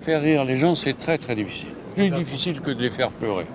Faire rire les gens, c'est très très difficile. Plus difficile que de les faire pleurer.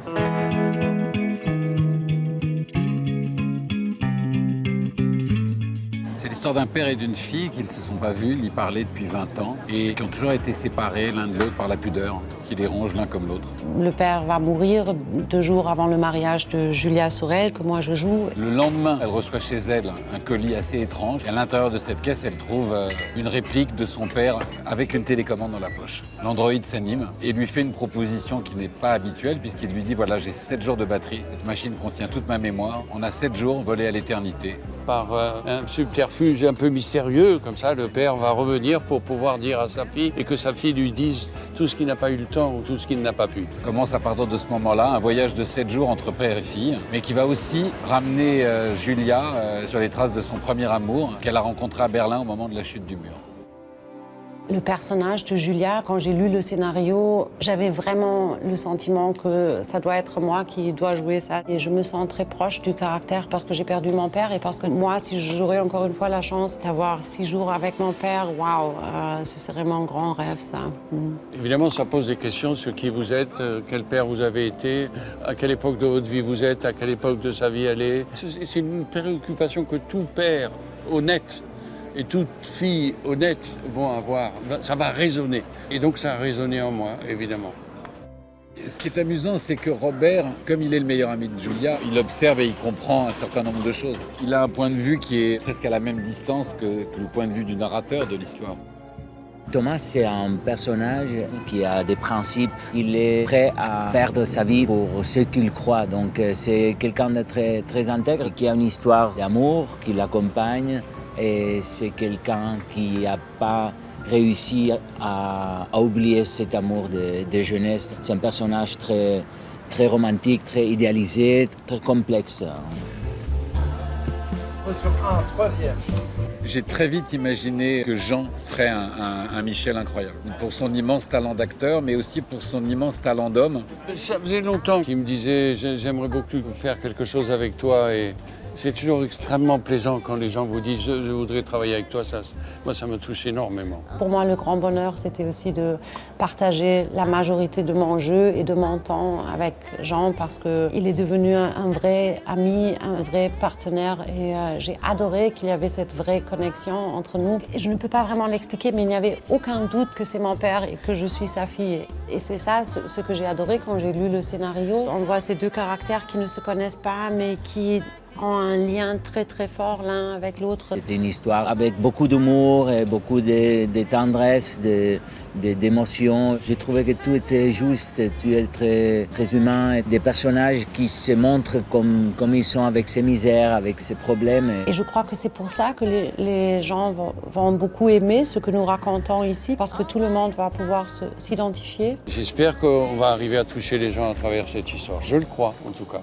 C'est l'histoire d'un père et d'une fille qui ne se sont pas vus ni parlé depuis 20 ans et qui ont toujours été séparés l'un de l'autre par la pudeur qui les ronge l'un comme l'autre. Le père va mourir 2 jours avant le mariage de Julia Sorel, que moi je joue. Le lendemain, elle reçoit chez elle un colis assez étrange. Et à l'intérieur de cette caisse, elle trouve une réplique de son père avec une télécommande dans la poche. L'androïde s'anime et lui fait une proposition qui n'est pas habituelle puisqu'il lui dit voilà, j'ai 7 jours de batterie. Cette machine contient toute ma mémoire. On a 7 jours volés à l'éternité. Par un subterfuge un peu mystérieux, comme ça, le père va revenir pour pouvoir dire à sa fille et que sa fille lui dise tout ce qu'il n'a pas eu le temps ou tout ce qu'il n'a pas pu. Commence à partir de ce moment-là un voyage de 7 jours entre père et fille, mais qui va aussi ramener Julia sur les traces de son premier amour qu'elle a rencontré à Berlin au moment de la chute du mur. Le personnage de Julia, quand j'ai lu le scénario, j'avais vraiment le sentiment que ça doit être moi qui dois jouer ça. Et je me sens très proche du caractère parce que j'ai perdu mon père et parce que moi, si j'aurais encore une fois la chance d'avoir 6 jours avec mon père, waouh, ce serait mon grand rêve, ça. Évidemment, ça pose des questions sur qui vous êtes, quel père vous avez été, à quelle époque de votre vie vous êtes, à quelle époque de sa vie elle est. C'est une préoccupation que tout père honnête et toute fille honnête vont avoir. Ça va résonner. Et donc ça a résonné en moi, évidemment. Ce qui est amusant, c'est que Robert, comme il est le meilleur ami de Julia, il observe et il comprend un certain nombre de choses. Il a un point de vue qui est presque à la même distance que le point de vue du narrateur de l'histoire. Thomas, c'est un personnage qui a des principes. Il est prêt à perdre sa vie pour ce qu'il croit. Donc c'est quelqu'un de très, très intègre, qui a une histoire d'amour qui l'accompagne. Et c'est quelqu'un qui n'a pas réussi à oublier cet amour de jeunesse. C'est un personnage très, très romantique, très idéalisé, très complexe. J'ai très vite imaginé que Jean serait un Michel incroyable. Pour son immense talent d'acteur, mais aussi pour son immense talent d'homme. Ça faisait longtemps qu'il me disait « j'aimerais beaucoup faire quelque chose avec toi ». Et c'est toujours extrêmement plaisant quand les gens vous disent « je voudrais travailler avec toi ». Moi, ça me touche énormément. Pour moi, le grand bonheur, c'était aussi de partager la majorité de mon jeu et de mon temps avec Jean parce qu'il est devenu un vrai ami, un vrai partenaire et j'ai adoré qu'il y avait cette vraie connexion entre nous. Et je ne peux pas vraiment l'expliquer, mais il n'y avait aucun doute que c'est mon père et que je suis sa fille. Et c'est ça ce que j'ai adoré quand j'ai lu le scénario. On voit ces 2 caractères qui ne se connaissent pas, mais qui ont un lien très très fort l'un avec l'autre. C'était une histoire avec beaucoup d'humour et beaucoup de tendresse, d'émotion. J'ai trouvé que tout était juste, tout était très humain. Des personnages qui se montrent comme ils sont avec ses misères, avec ses problèmes. Et je crois que c'est pour ça que les gens vont beaucoup aimer ce que nous racontons ici, parce que tout le monde va pouvoir s'identifier. J'espère qu'on va arriver à toucher les gens à travers cette histoire. Je le crois, en tout cas.